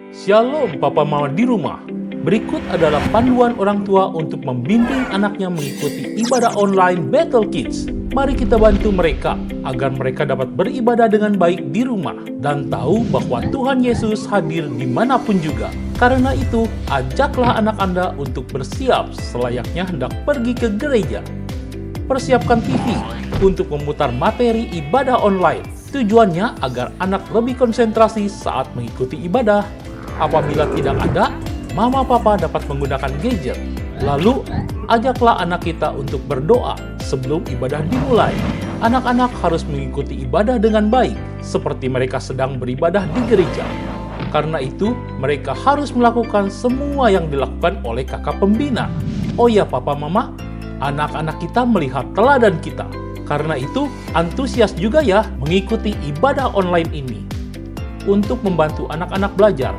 Shalom Papa Mama di rumah. Berikut adalah panduan orang tua untuk membimbing anaknya mengikuti ibadah online Battle Kids. Mari kita bantu mereka agar mereka dapat beribadah dengan baik di rumah dan tahu bahwa Tuhan Yesus hadir dimanapun juga. Karena itu, ajaklah anak Anda untuk bersiap selayaknya hendak pergi ke gereja. Persiapkan TV untuk memutar materi ibadah online. Tujuannya agar anak lebih konsentrasi saat mengikuti ibadah. Apabila tidak ada, Mama Papa dapat menggunakan gadget. Lalu, ajaklah anak kita untuk berdoa sebelum ibadah dimulai. Anak-anak harus mengikuti ibadah dengan baik, seperti mereka sedang beribadah di gereja. Karena itu, mereka harus melakukan semua yang dilakukan oleh kakak pembina. Oh ya Papa Mama, anak-anak kita melihat teladan kita. Karena itu, antusias juga ya mengikuti ibadah online ini. Untuk membantu anak-anak belajar,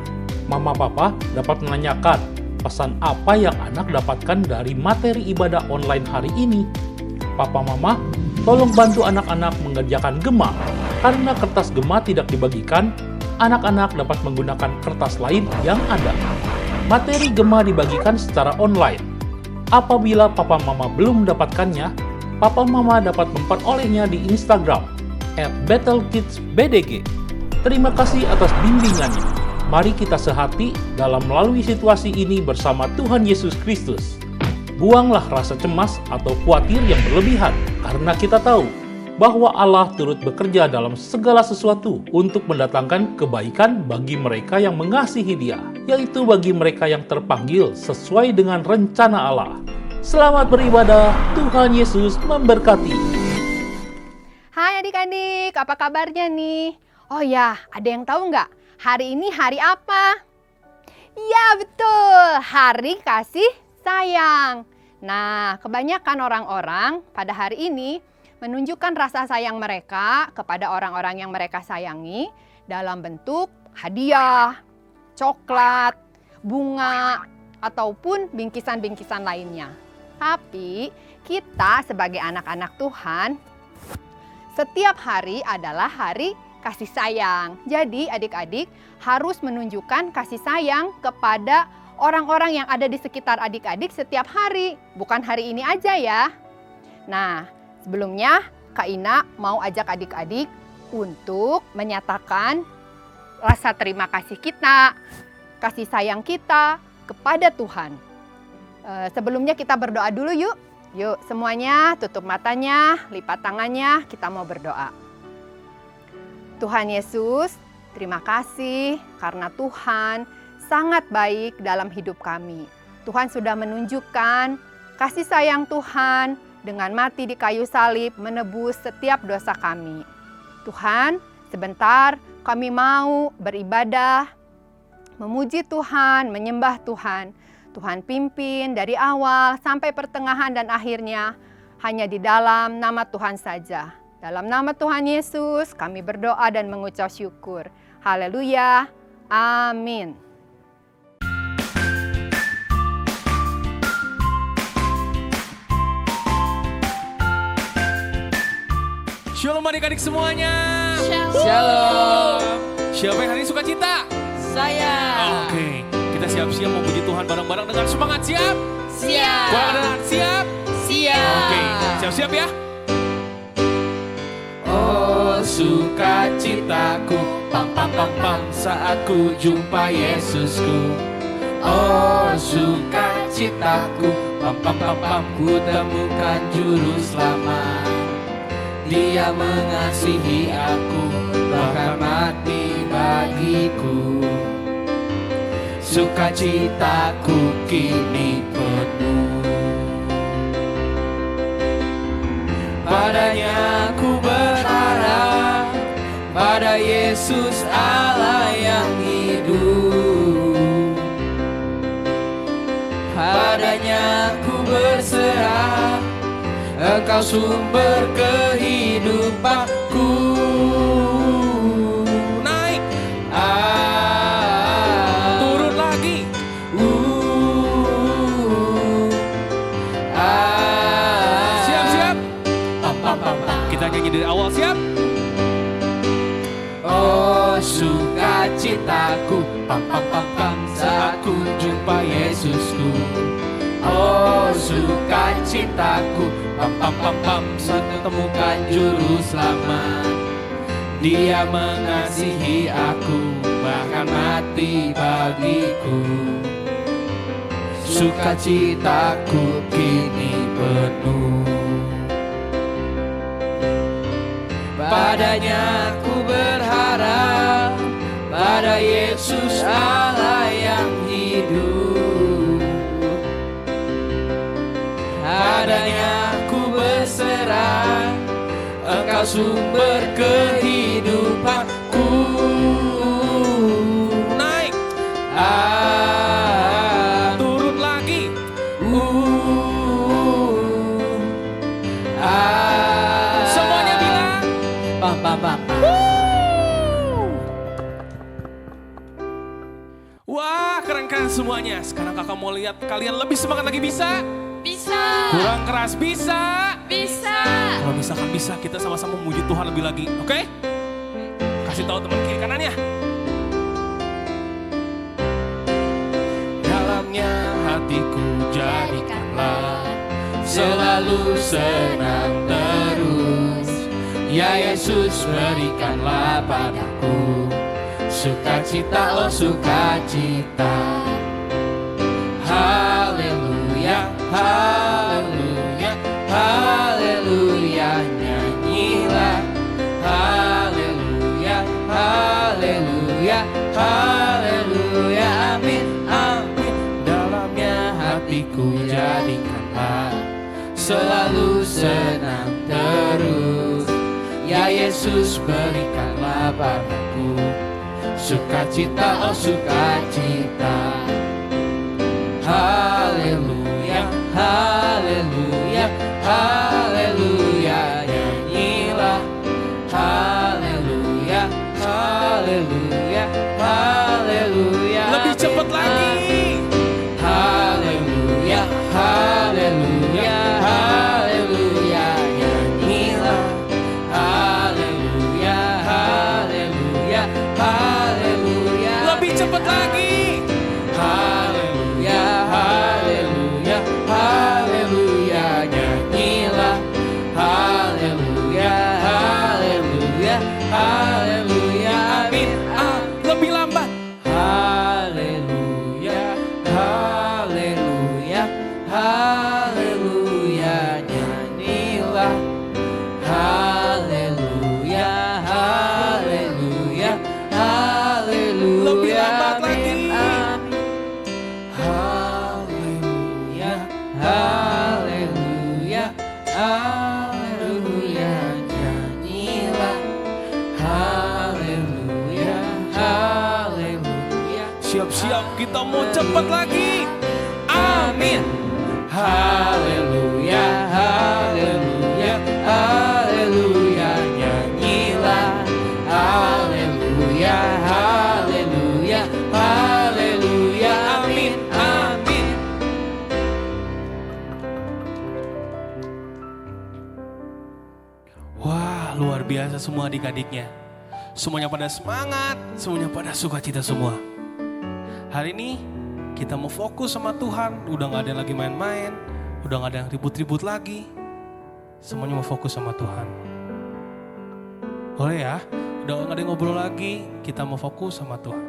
Mama Papa dapat menanyakan pesan apa yang anak dapatkan dari materi ibadah online hari ini. Papa Mama, tolong bantu anak-anak mengerjakan gema. Karena kertas gema tidak dibagikan, anak-anak dapat menggunakan kertas lain yang ada. Materi gema dibagikan secara online. Apabila Papa Mama belum mendapatkannya, Papa Mama dapat memperolehnya di Instagram @BattleKidsBDG. Terima kasih atas bimbingannya. Mari kita sehati dalam melalui situasi ini bersama Tuhan Yesus Kristus. Buanglah rasa cemas atau khawatir yang berlebihan, karena kita tahu bahwa Allah turut bekerja dalam segala sesuatu untuk mendatangkan kebaikan bagi mereka yang mengasihi Dia, yaitu bagi mereka yang terpanggil sesuai dengan rencana Allah. Selamat beribadah, Tuhan Yesus memberkati. Hai adik-adik, apa kabarnya nih? Oh ya, ada yang tahu nggak? Hari ini hari apa? Ya betul, hari kasih sayang. Nah, kebanyakan orang-orang pada hari ini menunjukkan rasa sayang mereka kepada orang-orang yang mereka sayangi dalam bentuk hadiah, coklat, bunga, ataupun bingkisan-bingkisan lainnya. Tapi kita sebagai anak-anak Tuhan, setiap hari adalah hari kasih sayang. Jadi adik-adik harus menunjukkan kasih sayang kepada orang-orang yang ada di sekitar adik-adik setiap hari. Bukan hari ini aja ya. Nah, sebelumnya Kak Ina mau ajak adik-adik untuk menyatakan rasa terima kasih kita, kasih sayang kita kepada Tuhan. Sebelumnya kita berdoa dulu yuk. Yuk semuanya tutup matanya, lipat tangannya, kita mau berdoa. Tuhan Yesus, terima kasih karena Tuhan sangat baik dalam hidup kami. Tuhan sudah menunjukkan kasih sayang Tuhan dengan mati di kayu salib menebus setiap dosa kami. Tuhan, sebentar kami mau beribadah, memuji Tuhan, menyembah Tuhan. Tuhan pimpin dari awal sampai pertengahan dan akhirnya hanya di dalam nama Tuhan saja. Dalam nama Tuhan Yesus, kami berdoa dan mengucap syukur. Haleluya. Amin. Shalom adik-adik semuanya. Shalom. Siapa yang hari ini suka cita? Saya. Oke, kita siap-siap mau puji Tuhan bareng-bareng dengan semangat. Siap? Siap. Bareng siap? Siap. Oke, siap-siap ya. Oh sukacitaku, pam pam pam pam saat ku jumpa Yesusku. Oh sukacitaku, pam pam pam pam ku temukan juru selamat. Dia mengasihi aku, bahkan mati bagiku. Sukacitaku kini penuh. Padanya ku berharap, pada Yesus Allah yang hidup. Padanya ku berserah, Engkau sumber kehidupanku. Naik. Turun lagi. Siap-siap. Kita nyanyi dari awal, siap? Oh sukacitaku, pam pam pam pam saat ku jumpa Yesusku. Oh sukacitaku, pam pam pam pam saat temukan juru selamat. Dia mengasihi aku, bahkan mati bagiku. Sukacitaku kini penuh. Padanya ku berharap, pada Yesus Allah yang hidup. Padanya ku berserah, Engkau sumber kehidupanku. Naik, turun lagi. Semuanya bilang. Pam pam pam. Wah, keren-keren semuanya. Sekarang kakak mau lihat kalian lebih semangat lagi, bisa? Bisa. Kurang keras, bisa? Bisa. Kalau misalkan bisa, kita sama-sama memuji Tuhan lebih lagi, oke? Kasih tahu teman kiri kanannya. Dalamnya hatiku jadikanlah selalu senang terus. Ya Yesus berikanlah padaku sukacita, oh sukacita. Haleluya, haleluya, haleluya, nyanyilah. Haleluya, haleluya, haleluya, amin, amin. Dalamnya hatiku jadikanlah selalu senang terus. Ya Yesus berikanlah padaku sukacita, oh sukacita. Haleluya, haleluya, haleluya, nyanyilah. Haleluya, haleluya, haleluya. Lebih cepat lagi. Haleluya, haleluya, haleluya, nyanyilah. Haleluya, haleluya, haleluya. Lebih cepat lagi. Haleluya, haleluya, haleluya, nyanyilah. Haleluya, haleluya, haleluya, amin, Lebih lambat. haleluya, haleluya, haleluya, nyanyilah. Haleluya, haleluya, haleluya, Lebih lambat lagi. amin, amin. Haleluya, haleluya, haleluya, nyanyilah. Haleluya, haleluya. Siap-siap, kita mau cepat lagi. Amin. Haleluya, haleluya, haleluya, nyanyilah. Haleluya, haleluya, haleluya, amin, amin. Wah, luar biasa semua adik-adiknya. Semuanya pada semangat, semuanya pada sukacita semua. Hari ini kita mau fokus sama Tuhan. Udah gak ada yang lagi main-main, udah gak ada yang ribut-ribut lagi. Semuanya mau fokus sama Tuhan. Boleh ya? Udah gak ada yang ngobrol lagi, kita mau fokus sama Tuhan.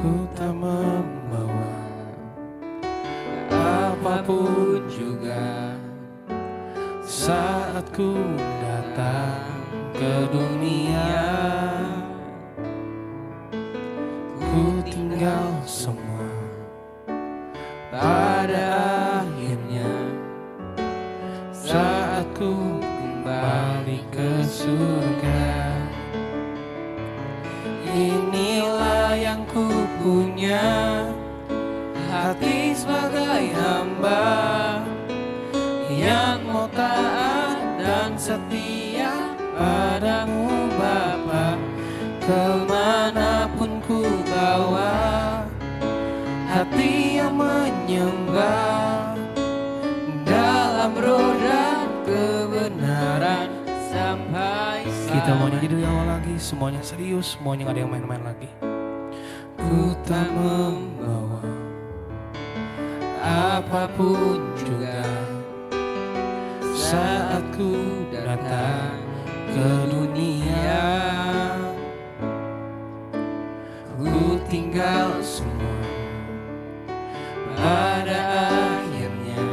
Ku tak membawa apapun juga saat ku datang ke dunia. Ku tinggal semua pada akhirnya saat ku kembali ke surga. Inilah yang ku punya, hati sebagai hamba yang mau taat dan setia padamu Bapa. Kemanapun ku bawa, hati yang menyembah dalam roh dan kebenaran sampai Kita mau nyanyi selamanya. dari awal lagi, semuanya serius, semuanya gak ada yang main-main lagi. Ku tak membawa apapun juga saat ku datang ke dunia. Ku tinggal semua pada akhirnya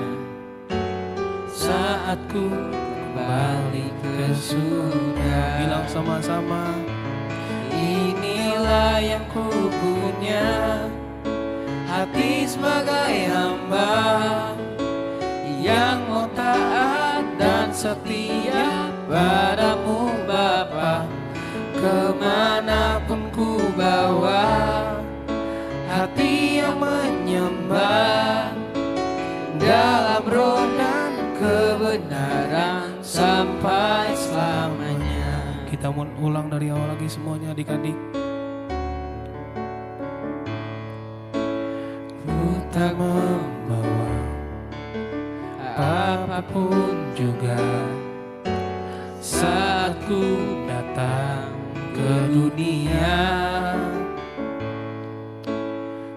saat ku kembali ke surga. Bilang sama-sama, inilah yang ku punya, hati sebagai hamba yang mau taat dan setia padamu Bapa. Kemanapun ku bawa, hati yang menyembah dalam roh dan kebenaran sampai selamanya. kita mau ulang dari awal lagi semuanya adik-adik. Ku tak membawa apapun juga saat ku datang ke dunia.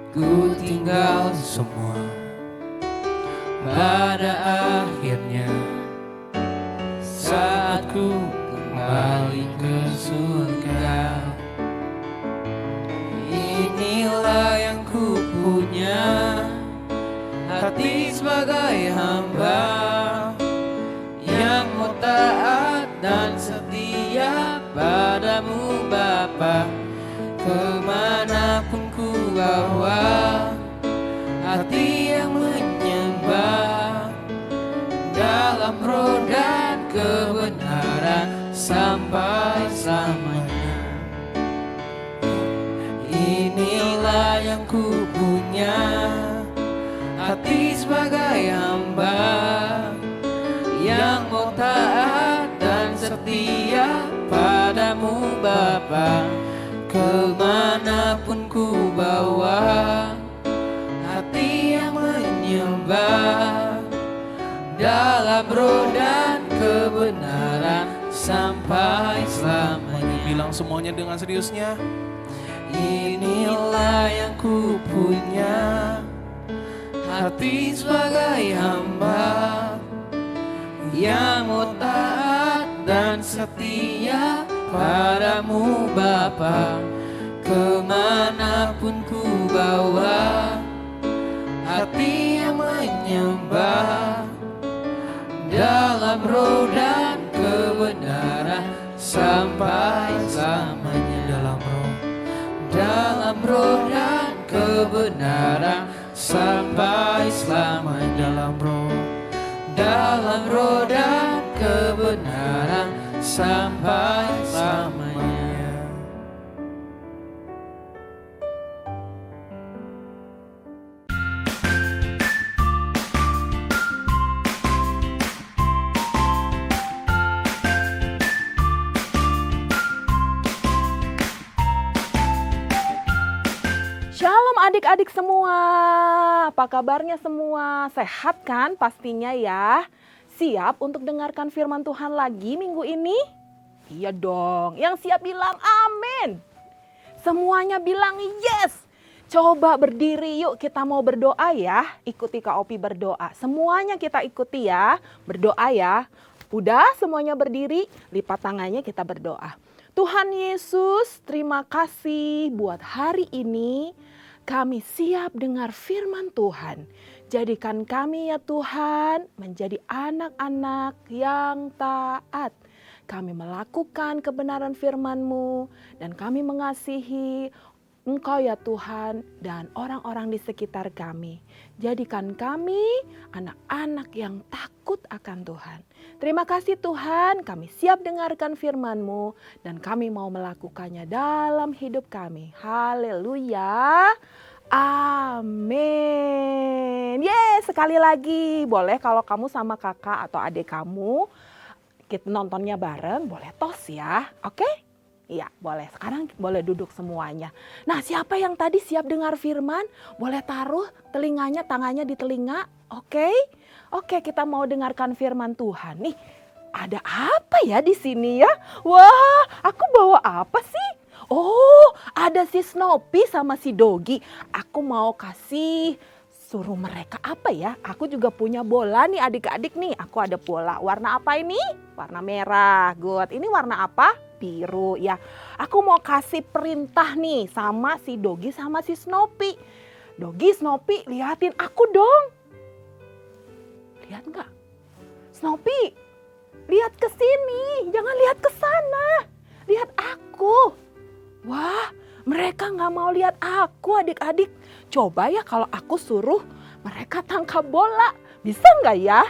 Ku tinggal semua pada akhirnya saat ku kembali ke surga. Inilah yang ku punya, hati sebagai hamba yang mau taat dan setia padamu Bapa. Kemanapun ku bawa, hati yang menyembah dalam roh dan kebenaran sampai selamanya. Inilah yang ku punya, hati sebagai hamba yang mau taat dan setia padamu Bapa. Kemanapun ku bawa, hati yang menyembah dalam roh dan kebenaran sampai selamanya. Bilang semuanya dengan seriusnya. Inilah yang ku punya, hati sebagai hamba yang mau taat dan setia padamu Bapa. Kemanapun ku bawa, hati yang menyembah dalam roh dan kebenaran sampai selamanya. Dalam roh dan kebenaran sampai selamanya. Dalam roh dan kebenaran sampai selamanya. Shalom adik-adik semua, apa kabarnya semua? Sehat kan pastinya ya? Siap untuk dengarkan firman Tuhan lagi minggu ini? Iya dong, yang siap bilang amin. Semuanya bilang yes. Coba berdiri yuk, kita mau berdoa ya. Ikuti Kak Opi berdoa, semuanya kita ikuti ya. Berdoa ya. Udah semuanya berdiri, lipat tangannya kita berdoa. Tuhan Yesus, terima kasih buat hari ini. Kami siap dengar firman Tuhan. Jadikan kami ya Tuhan menjadi anak-anak yang taat. Kami melakukan kebenaran firman-Mu dan kami mengasihi Engkau ya Tuhan dan orang-orang di sekitar kami. Jadikan kami anak-anak yang takut akan Tuhan. Terima kasih Tuhan, kami siap dengarkan firman-Mu dan kami mau melakukannya dalam hidup kami. Haleluya. Amin. Sekali lagi boleh kalau kamu sama kakak atau adik kamu kita nontonnya bareng, boleh tos ya. Oke? Iya, boleh. Sekarang boleh duduk semuanya. Nah, siapa yang tadi siap dengar firman? Boleh taruh telinganya, tangannya di telinga. Oke? Oke, kita mau dengarkan firman Tuhan. Nih, ada apa ya di sini ya? Wah, aku bawa apa sih? Oh, ada si Snoopy sama si Doggy. Aku mau kasih suruh mereka apa ya? Aku juga punya bola nih adik-adik nih. Aku ada bola. Warna apa ini? Warna merah. Good. Ini warna apa? Biru ya. Aku mau kasih perintah nih sama si Doggy sama si Snoopy. Doggy, Snoopy, liatin aku dong. Lihat nggak? Snoopy, lihat ke sini. Jangan lihat ke sana. Lihat aku. Wah, mereka nggak mau lihat aku adik-adik. Coba ya kalau aku suruh mereka tangkap bola. Bisa nggak ya?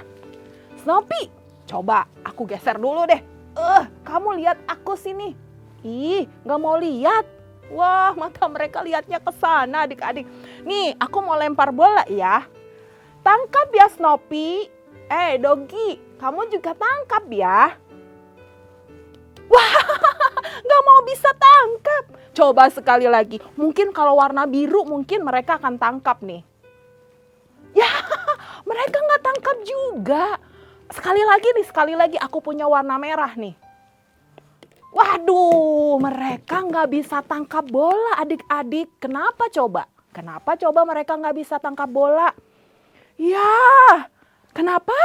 Snoopy, coba aku geser dulu deh. Kamu lihat aku sini. Ih, nggak mau lihat. Wah, mata mereka lihatnya ke sana adik-adik. Nih, aku mau lempar bola ya. Tangkap ya Snoopy. Doggy, kamu juga tangkap ya. Wah, nggak mau bisa tangkap. Coba sekali lagi. Mungkin kalau warna biru mungkin mereka akan tangkap nih. Ya, mereka nggak tangkap juga. Sekali lagi aku punya warna merah nih. Waduh, mereka nggak bisa tangkap bola adik-adik. Kenapa coba? Kenapa coba mereka nggak bisa tangkap bola? Ya, kenapa?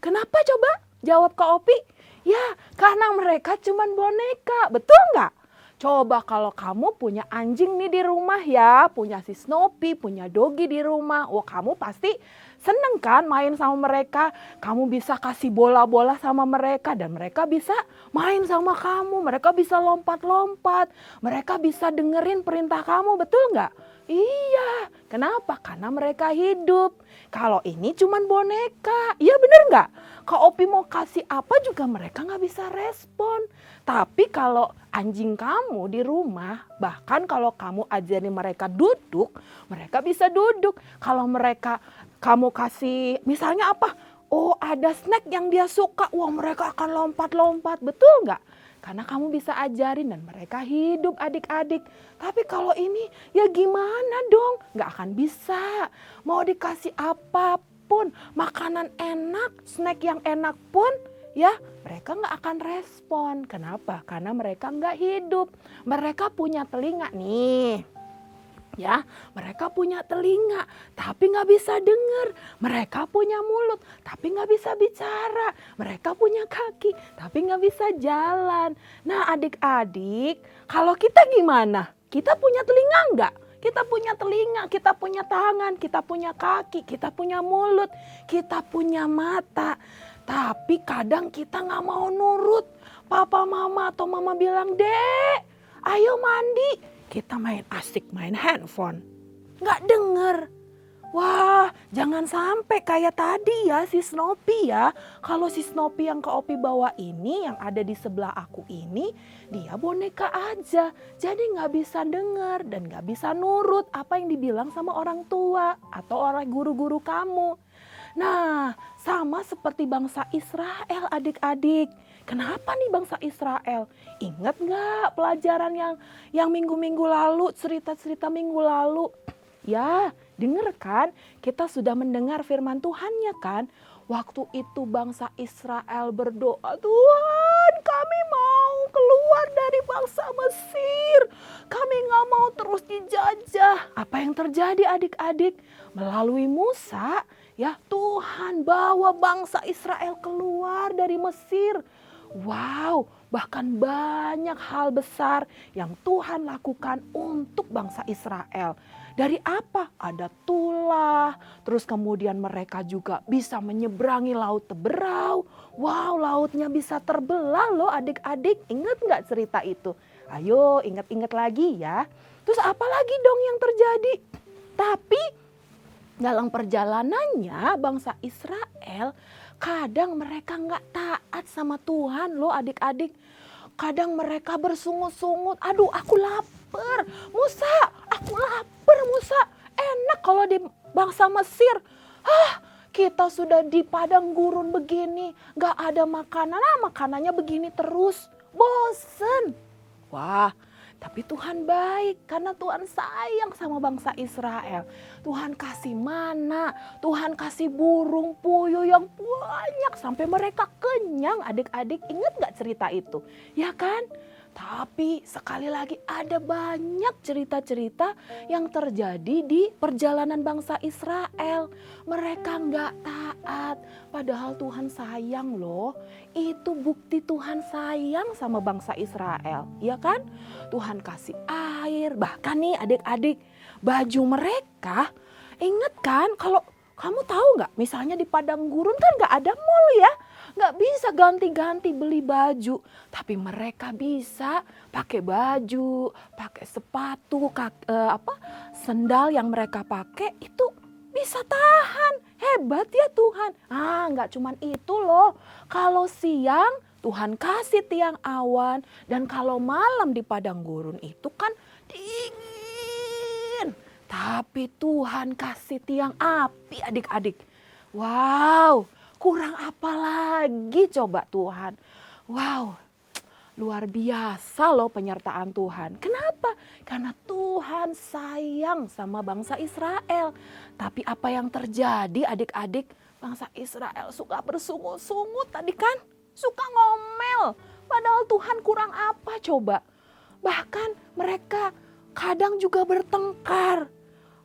Kenapa coba? Jawab Kak Opi. Ya, karena mereka cuman boneka. Betul nggak? Coba kalau kamu punya anjing nih di rumah ya, punya si Snoopy, punya Doggy di rumah. Wah, kamu pasti seneng kan main sama mereka. Kamu bisa kasih bola-bola sama mereka dan mereka bisa main sama kamu. Mereka bisa lompat-lompat. Mereka bisa dengerin perintah kamu, betul nggak? Iya, kenapa? Karena mereka hidup. Kalau ini cuman boneka, iya bener nggak? Kak Opi mau kasih apa juga mereka nggak bisa respon. Tapi kalau anjing kamu di rumah, bahkan kalau kamu ajarin mereka duduk, mereka bisa duduk. Kalau kamu kasih misalnya apa? Oh, ada snack yang dia suka, wah mereka akan lompat-lompat, betul nggak? Karena kamu bisa ajarin dan mereka hidup adik-adik. Tapi kalau ini ya gimana dong? Nggak akan bisa. Mau dikasih apapun, makanan enak, snack yang enak pun ya mereka nggak akan respon. Kenapa? Karena mereka nggak hidup. Mereka punya telinga nih. Ya, mereka punya telinga, tapi nggak bisa dengar. Mereka punya mulut, tapi nggak bisa bicara. Mereka punya kaki, tapi nggak bisa jalan. Nah, adik-adik, kalau kita gimana? Kita punya telinga nggak? Kita punya telinga, kita punya tangan, kita punya kaki, kita punya mulut, kita punya mata. Tapi kadang kita nggak mau nurut. Papa, mama, atau mama bilang, "Dek, ayo mandi." Kita main asik, main handphone. Nggak denger. Wah, jangan sampai kayak tadi ya si Snoopy ya. Kalau si Snoopy yang Kak Opi bawa ini, yang ada di sebelah aku ini, dia boneka aja. Jadi nggak bisa denger dan nggak bisa nurut apa yang dibilang sama orang tua atau orang guru-guru kamu. Nah, sama seperti bangsa Israel adik-adik. Kenapa nih bangsa Israel? Ingat nggak pelajaran yang minggu-minggu lalu, cerita-cerita minggu lalu? Ya, denger kan? Kita sudah mendengar firman Tuhannya kan? Waktu itu bangsa Israel berdoa, Tuhan kami mau keluar dari bangsa Mesir. Kami nggak mau terus dijajah. Apa yang terjadi adik-adik? Melalui Musa, ya Tuhan bawa bangsa Israel keluar dari Mesir. Wow, bahkan banyak hal besar yang Tuhan lakukan untuk bangsa Israel. Dari apa? Ada tulah, terus kemudian mereka juga bisa menyeberangi laut Teberau. Wow, lautnya bisa terbelah loh adik-adik. Ingat nggak cerita itu? Ayo ingat-ingat lagi ya. Terus apa lagi dong yang terjadi? Tapi dalam perjalanannya bangsa Israel, kadang mereka nggak taat sama Tuhan loh adik-adik. Kadang mereka bersungut-sungut. Aduh aku lapar. Musa, aku lapar Musa. Enak kalau di bangsa Mesir. Kita sudah di padang gurun begini. Nggak ada makanan. Makanannya begini terus. Bosen. Wah, tapi Tuhan baik karena Tuhan sayang sama bangsa Israel. Tuhan kasih mana, Tuhan kasih burung puyuh yang banyak sampai mereka kenyang. Adik-adik ingat gak cerita itu? Ya kan? Tapi sekali lagi ada banyak cerita-cerita yang terjadi di perjalanan bangsa Israel. Mereka nggak taat, padahal Tuhan sayang loh. Itu bukti Tuhan sayang sama bangsa Israel, ya kan? Tuhan kasih air, bahkan nih adik-adik, baju mereka, ingat kan kalau kamu tahu nggak, misalnya di padang gurun kan nggak ada mall ya. Nggak bisa ganti-ganti beli baju. Tapi mereka bisa pakai baju, pakai sepatu, sendal yang mereka pakai itu bisa tahan. Hebat ya Tuhan. Nggak cuman itu loh. Kalau siang Tuhan kasih tiang awan. Dan kalau malam di padang gurun itu kan dingin. Tapi Tuhan kasih tiang api adik-adik. Wow. Kurang apa lagi coba Tuhan. Wow, luar biasa loh penyertaan Tuhan. Kenapa? Karena Tuhan sayang sama bangsa Israel. Tapi apa yang terjadi adik-adik? Bangsa Israel suka bersungut-sungut tadi kan. Suka ngomel. Padahal Tuhan kurang apa coba. Bahkan mereka kadang juga bertengkar.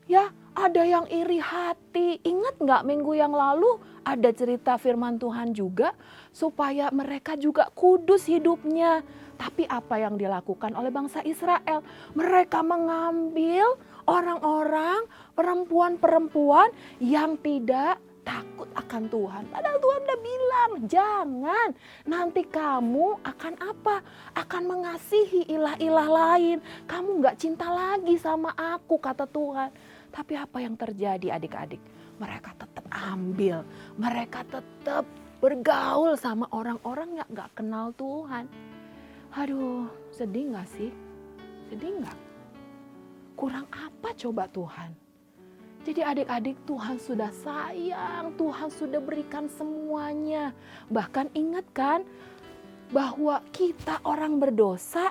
Ya, ada yang iri hati. Ingat nggak minggu yang lalu ada cerita firman Tuhan juga supaya mereka juga kudus hidupnya. Tapi apa yang dilakukan oleh bangsa Israel? Mereka mengambil orang-orang, perempuan-perempuan yang tidak takut akan Tuhan. Padahal Tuhan udah bilang, jangan. Nanti kamu akan apa? Akan mengasihi ilah-ilah lain. Kamu gak cinta lagi sama aku, kata Tuhan. Tapi apa yang terjadi adik-adik? Mereka tetap ambil. Mereka tetap bergaul sama orang-orang yang gak kenal Tuhan. Aduh, sedih gak sih? Sedih gak? Kurang apa coba Tuhan? Jadi adik-adik, Tuhan sudah sayang, Tuhan sudah berikan semuanya. Bahkan ingatkan bahwa kita orang berdosa,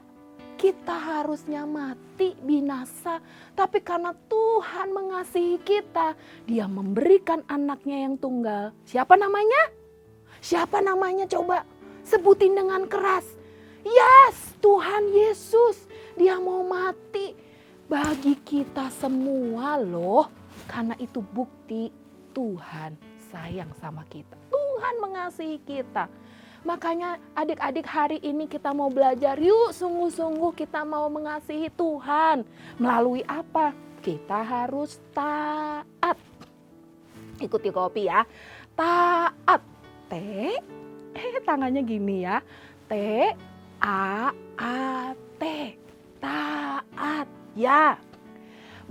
kita harusnya mati, binasa. Tapi karena Tuhan mengasihi kita, Dia memberikan anaknya yang tunggal. Siapa namanya? Siapa namanya coba? Sebutin dengan keras. Yes, Tuhan Yesus. Dia mau mati bagi kita semua loh. Karena itu bukti Tuhan sayang sama kita. Tuhan mengasihi kita. Makanya adik-adik hari ini kita mau belajar, yuk sungguh-sungguh kita mau mengasihi Tuhan. Melalui apa? Kita harus taat. Ikuti kopi ya. Taat. Tangannya gini ya. T-A-A-T. Taat. Ya.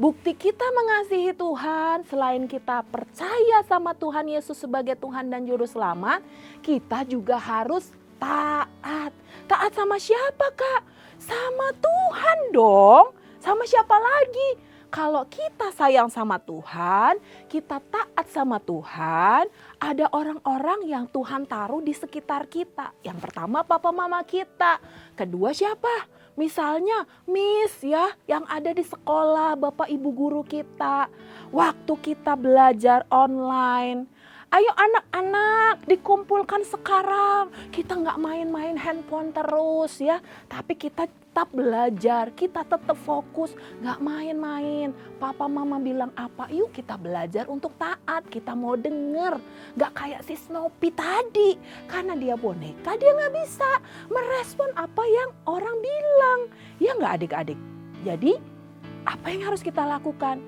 Bukti kita mengasihi Tuhan, selain kita percaya sama Tuhan Yesus sebagai Tuhan dan Juru Selamat, kita juga harus taat. Taat sama siapa, Kak? Sama Tuhan dong. Sama siapa lagi? Kalau kita sayang sama Tuhan, kita taat sama Tuhan, ada orang-orang yang Tuhan taruh di sekitar kita. Yang pertama papa mama kita. Kedua siapa? Misalnya Miss ya yang ada di sekolah, Bapak Ibu guru kita. Waktu kita belajar online. Ayo anak-anak dikumpulkan sekarang. Kita nggak main-main handphone terus ya. Tapi kita tetap belajar, kita tetap fokus. Nggak main-main. Papa mama bilang apa, yuk kita belajar untuk taat. Kita mau denger. Nggak kayak si Snoopy tadi. Karena dia boneka, dia nggak bisa merespon apa yang orang bilang. Ya nggak adik-adik? Jadi apa yang harus kita lakukan?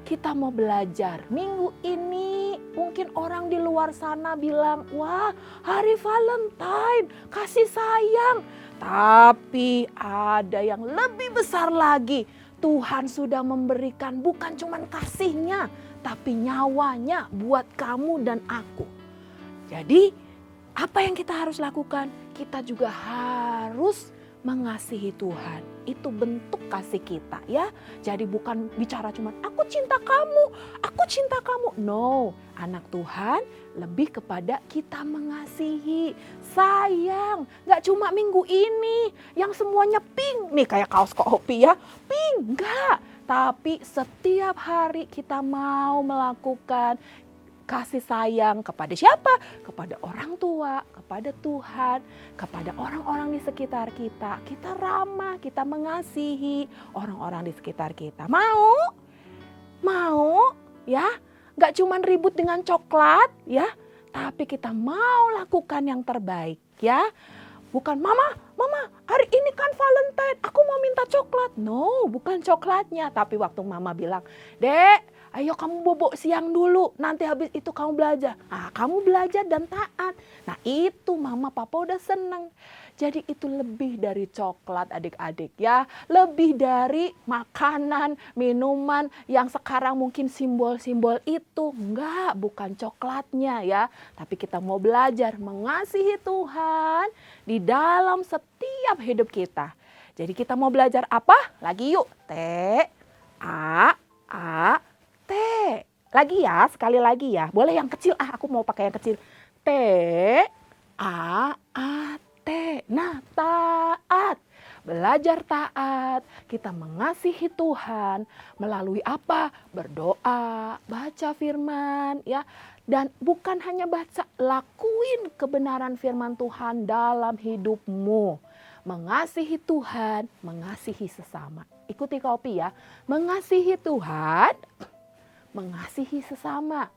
Kita mau belajar. Minggu ini mungkin orang di luar sana bilang, wah hari Valentine, kasih sayang. Tapi ada yang lebih besar lagi. Tuhan sudah memberikan bukan cuma kasihnya, tapi nyawanya buat kamu dan aku. Jadi apa yang kita harus lakukan? Kita juga harus mengasihi Tuhan. Itu bentuk kasih kita ya. Jadi bukan bicara cuma aku cinta kamu. No, anak Tuhan lebih kepada kita mengasihi, sayang. Gak cuma minggu ini yang semuanya pink. Nih kayak kaos kopi ya, pink. Enggak. Tapi setiap hari kita mau melakukan kasih sayang kepada siapa? Kepada orang tua, kepada Tuhan, kepada orang-orang di sekitar kita. Kita ramah, kita mengasihi orang-orang di sekitar kita. Mau? Mau? Ya, gak cuman ribut dengan coklat ya, tapi kita mau lakukan yang terbaik ya. Bukan mama hari ini kan Valentine, aku mau minta coklat. No, bukan coklatnya. Tapi waktu mama bilang, Dek, ayo kamu bobok siang dulu, nanti habis itu kamu belajar. Nah, kamu belajar dan taat. Nah itu mama papa udah seneng. Jadi itu lebih dari coklat adik-adik ya. Lebih dari makanan, minuman yang sekarang mungkin simbol-simbol itu. Enggak, bukan coklatnya ya. Tapi kita mau belajar mengasihi Tuhan di dalam setiap hidup kita. Jadi kita mau belajar apa? Lagi yuk. T, A, T. Lagi ya, sekali lagi ya. Boleh yang kecil, aku mau pakai yang kecil. T, A, T. Nah, taat. Belajar taat. Kita mengasihi Tuhan melalui apa? Berdoa, baca firman ya. Dan bukan hanya baca, lakuin kebenaran firman Tuhan dalam hidupmu. Mengasihi Tuhan, mengasihi sesama. Ikuti kopi ya. Mengasihi Tuhan, mengasihi sesama.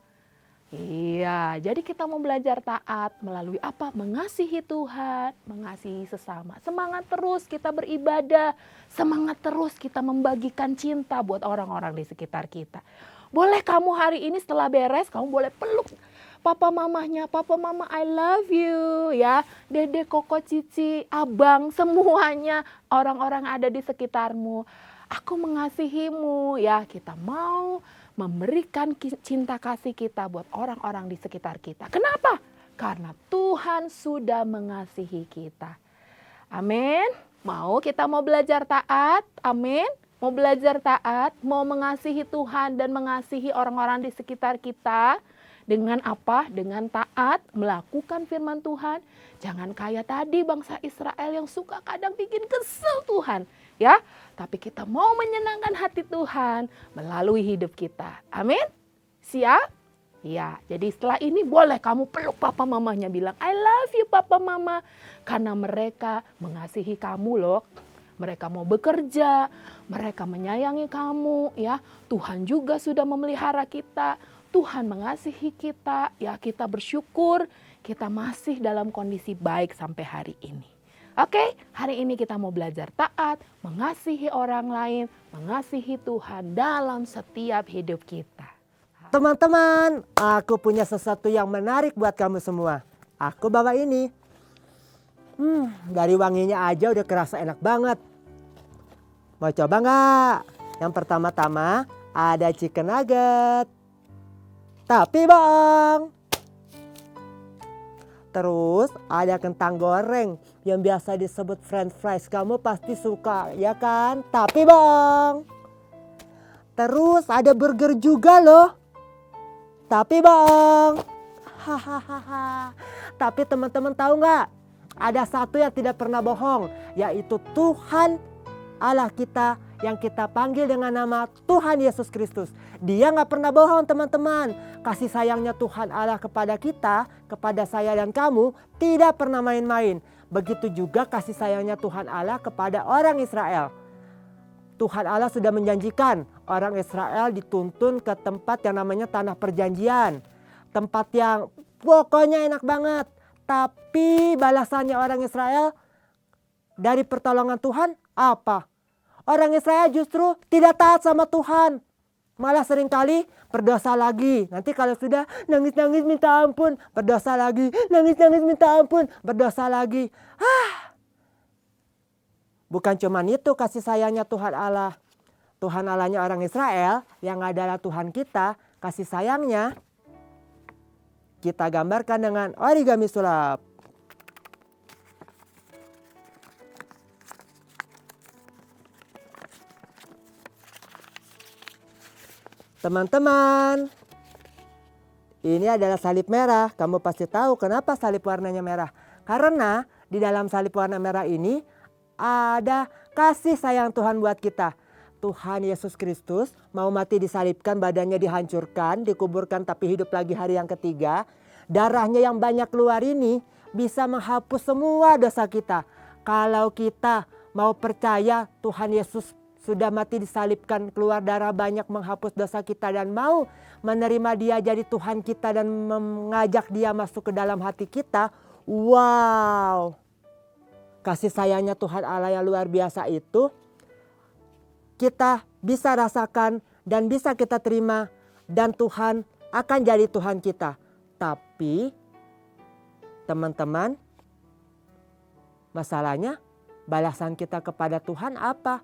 Iya, jadi kita mau belajar taat melalui apa? Mengasihi Tuhan, mengasihi sesama. Semangat terus kita beribadah, semangat terus kita membagikan cinta buat orang-orang di sekitar kita. Boleh kamu hari ini setelah beres, kamu boleh peluk papa mamahnya, papa mama I love you ya. Dede, koko, cici, abang, semuanya orang-orang ada di sekitarmu. Aku mengasihimu ya, kita mau memberikan cinta kasih kita buat orang-orang di sekitar kita. Kenapa? Karena Tuhan sudah mengasihi kita. Amin. Kita mau belajar taat. Amin. Mau belajar taat, mau mengasihi Tuhan dan mengasihi orang-orang di sekitar kita. Dengan apa? Dengan taat, melakukan firman Tuhan. Jangan kayak tadi bangsa Israel yang suka kadang bikin kesel Tuhan. Ya, tapi kita mau menyenangkan hati Tuhan melalui hidup kita. Amin? Siap? Ya, jadi setelah ini boleh kamu peluk papa mamanya, bilang I love you papa mama. Karena mereka mengasihi kamu loh. Mereka mau bekerja, mereka menyayangi kamu ya. Tuhan juga sudah memelihara kita. Tuhan mengasihi kita, ya kita bersyukur kita masih dalam kondisi baik sampai hari ini. Oke, hari ini kita mau belajar taat, mengasihi orang lain, mengasihi Tuhan dalam setiap hidup kita. Teman-teman, aku punya sesuatu yang menarik buat kamu semua. Aku bawa ini. Dari wanginya aja udah kerasa enak banget. Mau coba nggak? Yang pertama-tama ada chicken nugget. Tapi bang. Terus ada kentang goreng yang biasa disebut french fries. Kamu pasti suka, ya kan? Tapi bang. Terus ada burger juga loh. Tapi bang. Hahaha. Tapi teman-teman tahu nggak? Ada satu yang tidak pernah bohong. Yaitu Tuhan Allah kita yang kita panggil dengan nama Tuhan Yesus Kristus. Dia nggak pernah bohong teman-teman. Kasih sayangnya Tuhan Allah kepada kita, kepada saya dan kamu tidak pernah main-main. Begitu juga kasih sayangnya Tuhan Allah kepada orang Israel. Tuhan Allah sudah menjanjikan orang Israel dituntun ke tempat yang namanya tanah perjanjian. Tempat yang pokoknya enak banget. Tapi balasannya orang Israel dari pertolongan Tuhan apa? Orang Israel justru tidak taat sama Tuhan. Malah seringkali berdosa lagi. Nanti kalau sudah nangis-nangis minta ampun, berdosa lagi. Nangis-nangis minta ampun, berdosa lagi. Bukan cuma itu kasih sayangnya Tuhan Allah. Tuhan Allahnya orang Israel yang adalah Tuhan kita, kasih sayangnya kita gambarkan dengan origami sulap. Teman-teman, ini adalah salib merah. Kamu pasti tahu kenapa salib warnanya merah. Karena di dalam salib warna merah ini ada kasih sayang Tuhan buat kita. Tuhan Yesus Kristus mau mati disalibkan, badannya dihancurkan, dikuburkan tapi hidup lagi hari yang ketiga. Darahnya yang banyak keluar ini bisa menghapus semua dosa kita. Kalau kita mau percaya Tuhan Yesus sudah mati disalibkan, keluar darah banyak menghapus dosa kita, dan mau menerima Dia jadi Tuhan kita dan mengajak Dia masuk ke dalam hati kita. Wow, kasih sayangnya Tuhan Allah yang luar biasa itu kita bisa rasakan dan bisa kita terima, dan Tuhan akan jadi Tuhan kita. Tapi teman-teman, masalahnya balasan kita kepada Tuhan apa?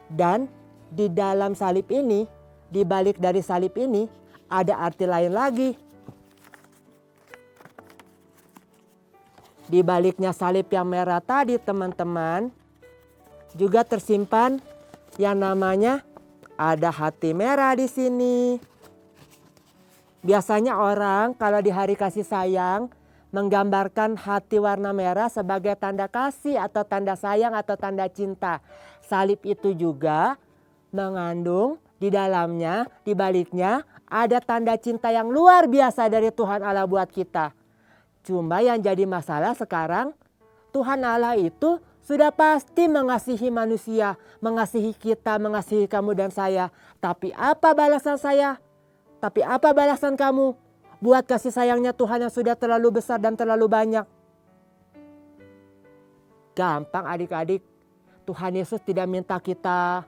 Dan di dalam salib ini, di balik dari salib ini ada arti lain lagi. Di baliknya salib yang merah tadi teman-teman, juga tersimpan yang namanya ada hati merah di sini. Biasanya orang kalau di hari kasih sayang menggambarkan hati warna merah sebagai tanda kasih atau tanda sayang atau tanda cinta. Salib itu juga mengandung di dalamnya, di baliknya ada tanda cinta yang luar biasa dari Tuhan Allah buat kita. Cuma yang jadi masalah sekarang, Tuhan Allah itu sudah pasti mengasihi manusia, mengasihi kita, mengasihi kamu dan saya. Tapi apa balasan saya? Tapi apa balasan kamu buat kasih sayangnya Tuhan yang sudah terlalu besar dan terlalu banyak? Gampang adik-adik. Tuhan Yesus tidak minta kita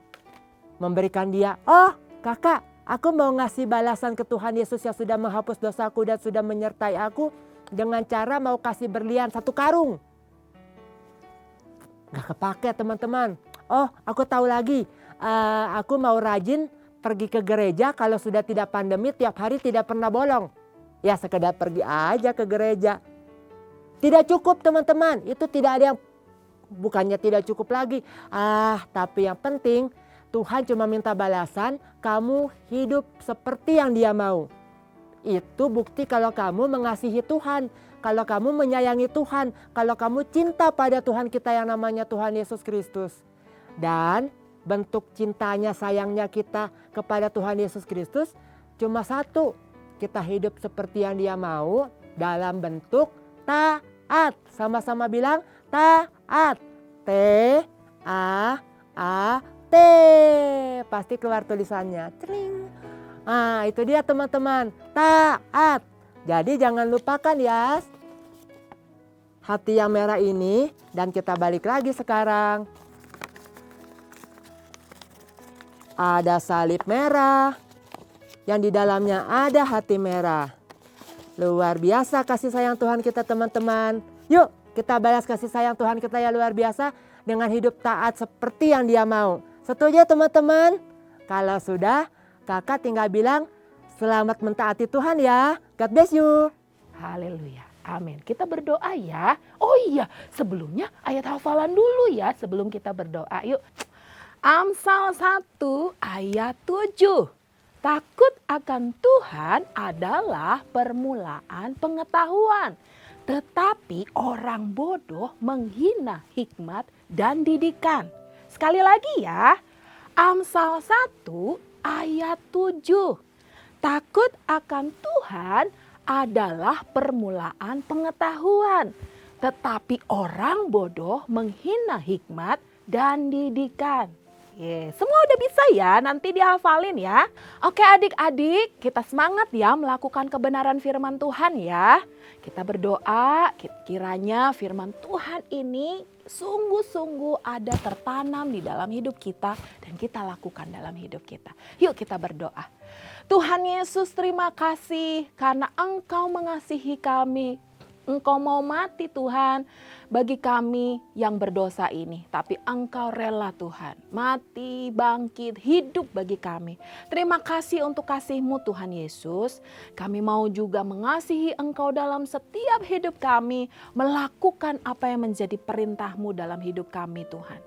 memberikan Dia, oh kakak, aku mau ngasih balasan ke Tuhan Yesus yang sudah menghapus dosaku dan sudah menyertai aku dengan cara mau kasih berlian 1 karung. Gak kepake teman-teman. Oh aku tahu lagi, aku mau rajin pergi ke gereja kalau sudah tidak pandemi, tiap hari tidak pernah bolong. Ya sekedar pergi aja ke gereja. Tidak cukup teman-teman, itu tidak ada yang, bukannya tidak cukup lagi. Tapi yang penting Tuhan cuma minta balasan, kamu hidup seperti yang Dia mau. Itu bukti kalau kamu mengasihi Tuhan, kalau kamu menyayangi Tuhan, kalau kamu cinta pada Tuhan kita yang namanya Tuhan Yesus Kristus. Dan bentuk cintanya, sayangnya kita kepada Tuhan Yesus Kristus cuma satu. Kita hidup seperti yang Dia mau dalam bentuk taat. Sama-sama bilang taat. T-A-A-T. Pasti keluar tulisannya. Tring. Itu dia teman-teman. Taat. Jadi jangan lupakan ya hati yang merah ini. Dan kita balik lagi sekarang. Ada salib merah. Yang di dalamnya ada hati merah. Luar biasa kasih sayang Tuhan kita teman-teman. Yuk kita balas kasih sayang Tuhan kita yang luar biasa dengan hidup taat seperti yang Dia mau. Setuju teman-teman? Kalau sudah, kakak tinggal bilang selamat mentaati Tuhan ya. God bless you. Haleluya. Amin. Kita berdoa ya. Oh iya, sebelumnya ayat hafalan dulu ya sebelum kita berdoa. Yuk. Amsal 1 ayat 7. Takut akan Tuhan adalah permulaan pengetahuan. Tetapi orang bodoh menghina hikmat dan didikan. Sekali lagi ya. Amsal 1 ayat 7. Takut akan Tuhan adalah permulaan pengetahuan. Tetapi orang bodoh menghina hikmat dan didikan. Semua udah bisa ya, nanti dihafalin ya. Oke adik-adik, kita semangat ya melakukan kebenaran firman Tuhan ya. Kita berdoa kiranya firman Tuhan ini sungguh-sungguh ada tertanam di dalam hidup kita dan kita lakukan dalam hidup kita. Yuk kita berdoa. Tuhan Yesus, terima kasih karena Engkau mengasihi kami. Engkau mau mati Tuhan bagi kami yang berdosa ini. Tapi Engkau rela Tuhan, mati, bangkit, hidup bagi kami. Terima kasih untuk kasih-Mu Tuhan Yesus. Kami mau juga mengasihi Engkau dalam setiap hidup kami, melakukan apa yang menjadi perintah-Mu dalam hidup kami Tuhan.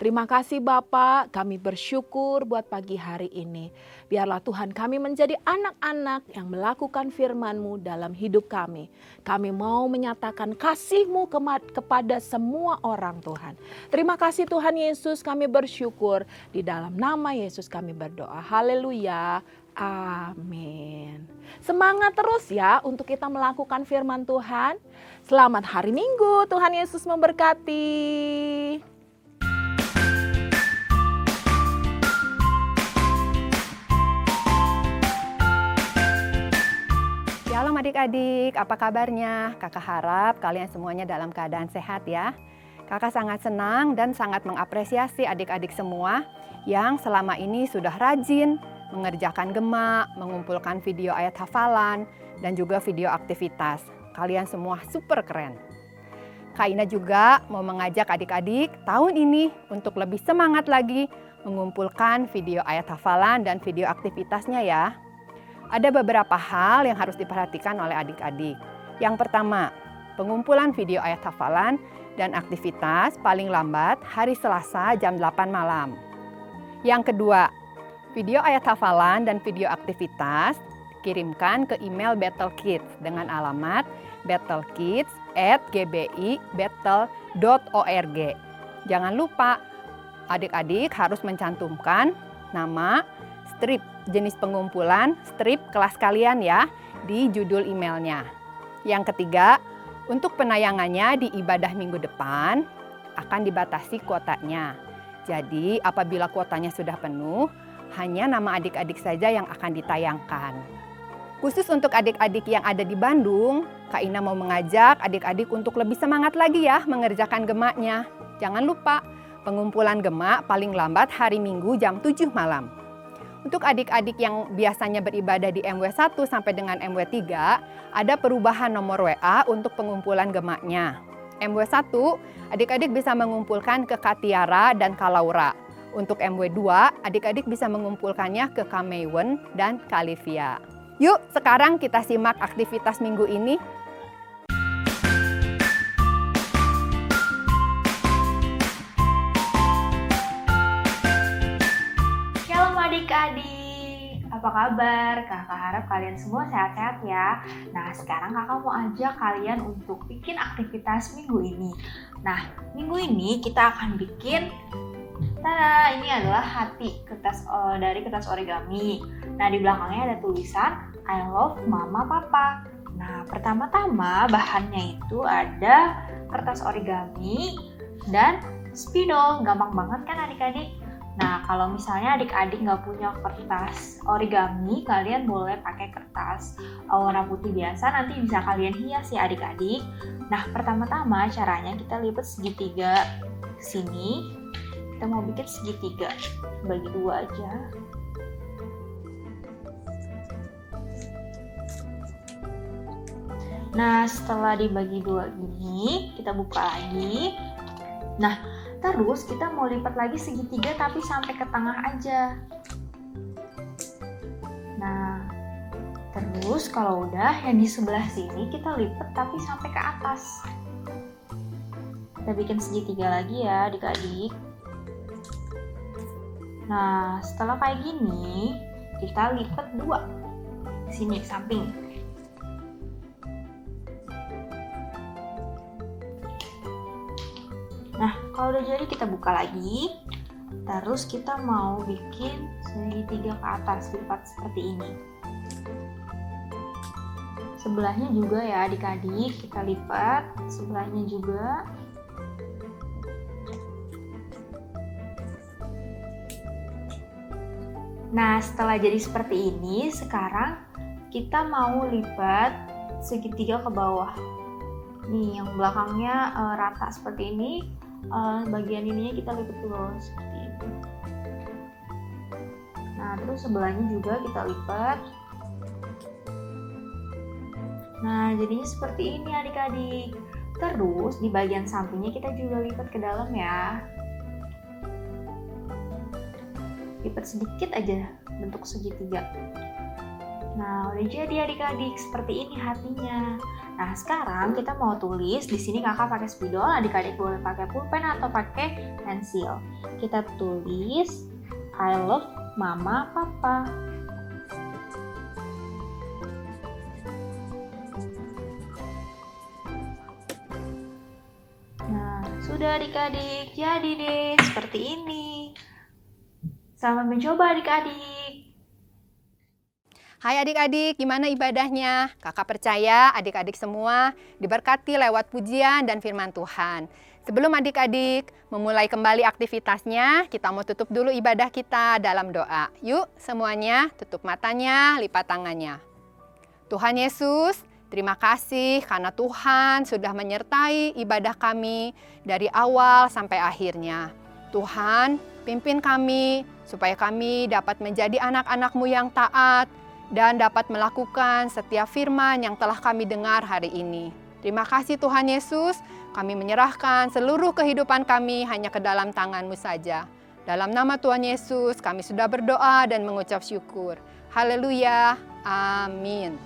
Terima kasih Bapa, kami bersyukur buat pagi hari ini. Biarlah Tuhan kami menjadi anak-anak yang melakukan firman-Mu dalam hidup kami. Kami mau menyatakan kasih-Mu kepada semua orang Tuhan. Terima kasih Tuhan Yesus, kami bersyukur. Di dalam nama Yesus kami berdoa. Haleluya. Amin. Semangat terus ya untuk kita melakukan firman Tuhan. Selamat hari Minggu, Tuhan Yesus memberkati. Shalom adik-adik, apa kabarnya? Kakak harap kalian semuanya dalam keadaan sehat ya. Kakak sangat senang dan sangat mengapresiasi adik-adik semua yang selama ini sudah rajin mengerjakan gema, mengumpulkan video ayat hafalan, dan juga video aktivitas. Kalian semua super keren. Kak Ina juga mau mengajak adik-adik tahun ini untuk lebih semangat lagi mengumpulkan video ayat hafalan dan video aktivitasnya ya. Ada beberapa hal yang harus diperhatikan oleh adik-adik. Yang pertama, pengumpulan video ayat hafalan dan aktivitas paling lambat hari Selasa jam 8 malam. Yang kedua, video ayat hafalan dan video aktivitas kirimkan ke email Battle Kids dengan alamat battlekids@gbi.battle.org. Jangan lupa, adik-adik harus mencantumkan nama, strip jenis pengumpulan, strip kelas kalian ya di judul emailnya. Yang ketiga, untuk penayangannya di ibadah minggu depan akan dibatasi kuotanya. Jadi apabila kuotanya sudah penuh, hanya nama adik-adik saja yang akan ditayangkan. Khusus untuk adik-adik yang ada di Bandung, Kak Ina mau mengajak adik-adik untuk lebih semangat lagi ya mengerjakan gemanya. Jangan lupa, pengumpulan gema paling lambat hari Minggu jam 7 malam. Untuk adik-adik yang biasanya beribadah di MW1 sampai dengan MW3, ada perubahan nomor WA untuk pengumpulan gemanya. MW1, adik-adik bisa mengumpulkan ke Kak Tiara dan Kak Laura. Untuk MW2, adik-adik bisa mengumpulkannya ke Kak Maywen dan Kak Livia. Yuk, sekarang kita simak aktivitas minggu ini. Adik-adik, apa kabar? Kakak harap kalian semua sehat-sehat ya. Nah, sekarang kakak mau ajak kalian untuk bikin aktivitas minggu ini. Nah, minggu ini kita akan bikin, tada, ini adalah hati dari kertas origami. Nah, di belakangnya ada tulisan I love mama papa. Nah, pertama-tama bahannya itu ada kertas origami dan spidol. Gampang banget kan adik-adik? Nah, kalau misalnya adik-adik nggak punya kertas origami, kalian boleh pakai kertas warna putih biasa, nanti bisa kalian hias ya adik-adik. Nah, pertama-tama caranya kita lipat segitiga ke sini. Kita mau bikin segitiga, bagi dua aja. Nah, setelah dibagi dua gini, kita buka lagi. Nah, terus kita mau lipat lagi segitiga tapi sampai ke tengah aja. Nah, terus kalau udah yang di sebelah sini kita lipat tapi sampai ke atas. Kita bikin segitiga lagi ya adik-adik. Nah, setelah kayak gini, kita lipat dua. Sini samping. Nah, kalau udah jadi kita buka lagi. Terus kita mau bikin segitiga ke atas, lipat seperti ini. Sebelahnya juga ya adik-adik, kita lipat sebelahnya juga. Nah, setelah jadi seperti ini, sekarang kita mau lipat segitiga ke bawah. Nih, yang belakangnya rata seperti ini. Bagian ininya kita lipat ke bawah seperti ini. Nah, terus sebelahnya juga kita lipat. Nah, jadinya seperti ini adik-adik. Terus di bagian sampingnya kita juga lipat ke dalam ya. Lipat sedikit aja bentuk segitiga. Nah, udah jadi adik-adik, seperti ini hatinya. Nah, sekarang kita mau tulis. Di sini kakak pakai spidol, adik-adik boleh pakai pulpen atau pakai pensil. Kita tulis I love Mama Papa. Nah, sudah adik-adik, jadi deh seperti ini. Selamat mencoba adik-adik. Hai adik-adik, gimana ibadahnya? Kakak percaya adik-adik semua diberkati lewat pujian dan firman Tuhan. Sebelum adik-adik memulai kembali aktivitasnya, kita mau tutup dulu ibadah kita dalam doa. Yuk semuanya tutup matanya, lipat tangannya. Tuhan Yesus, terima kasih karena Tuhan sudah menyertai ibadah kami dari awal sampai akhirnya. Tuhan, pimpin kami supaya kami dapat menjadi anak-anak-Mu yang taat dan dapat melakukan setiap firman yang telah kami dengar hari ini. Terima kasih Tuhan Yesus, kami menyerahkan seluruh kehidupan kami hanya ke dalam tangan-Mu saja. Dalam nama Tuhan Yesus, kami sudah berdoa dan mengucap syukur. Haleluya, amin.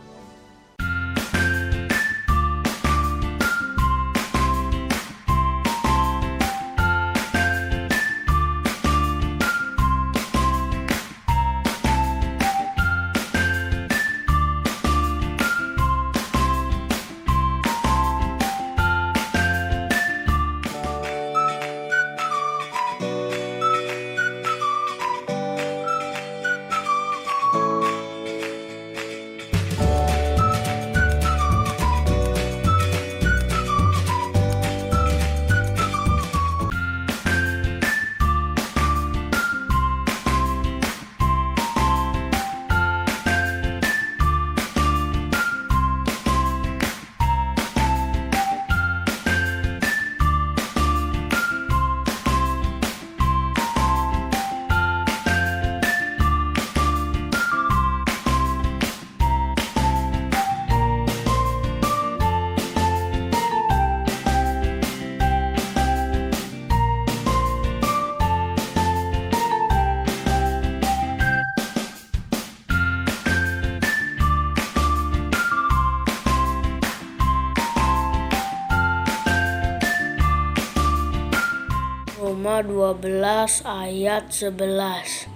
Roma 12 ayat 11.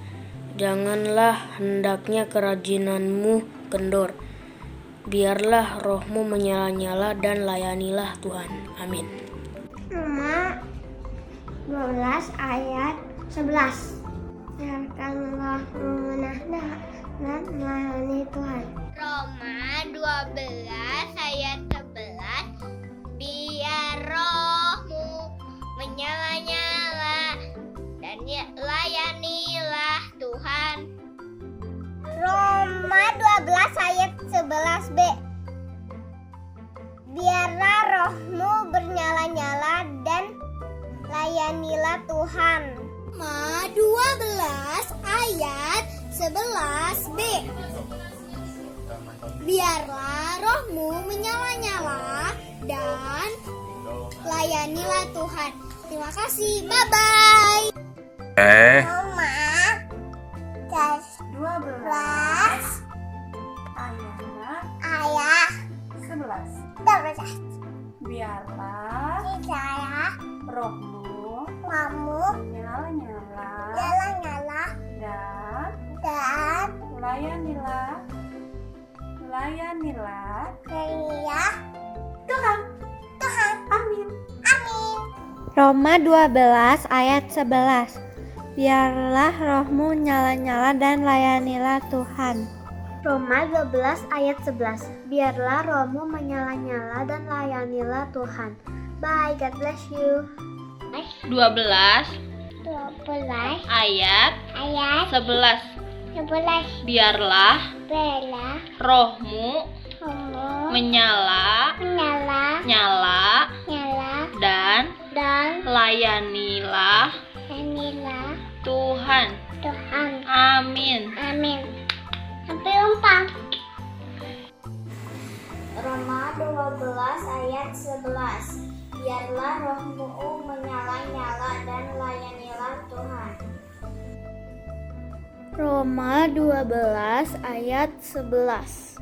Janganlah hendaknya kerajinanmu kendor. Biarlah rohmu menyala-nyala dan layanilah Tuhan. Amin. Roma 12 ayat 11. Janganlah menahan dan melayani Tuhan. Roma 12 ayat 11. Biar rohmu menyala-nyala dan layanilah Tuhan. Roma 12 ayat 11b. Biarlah rohmu bernyala-nyala dan layanilah Tuhan. Roma 12 ayat 11b. Biarlah rohmu menyala-nyala dan layanilah Tuhan. Terima kasih, bye-bye. Roma 12 ayat 11. Biarlah rohmu menyala-nyala dan layanilah Tuhan. Amin. Roma 12 ayat 11. Biarlah rohmu nyala-nyala dan layanilah Tuhan. Roma 12 ayat 11. Biarlah rohmu menyala-nyala dan layanilah Tuhan. Bye, God bless you. 12 ayat 11. Biarlah rohmu menyala dan layanilah Tuhan. Amin. Sampai jumpa. Roma 12 ayat ayat 11. Biarlah rohmu menyala-nyala dan layanilah Tuhan. Roma 12 ayat 11.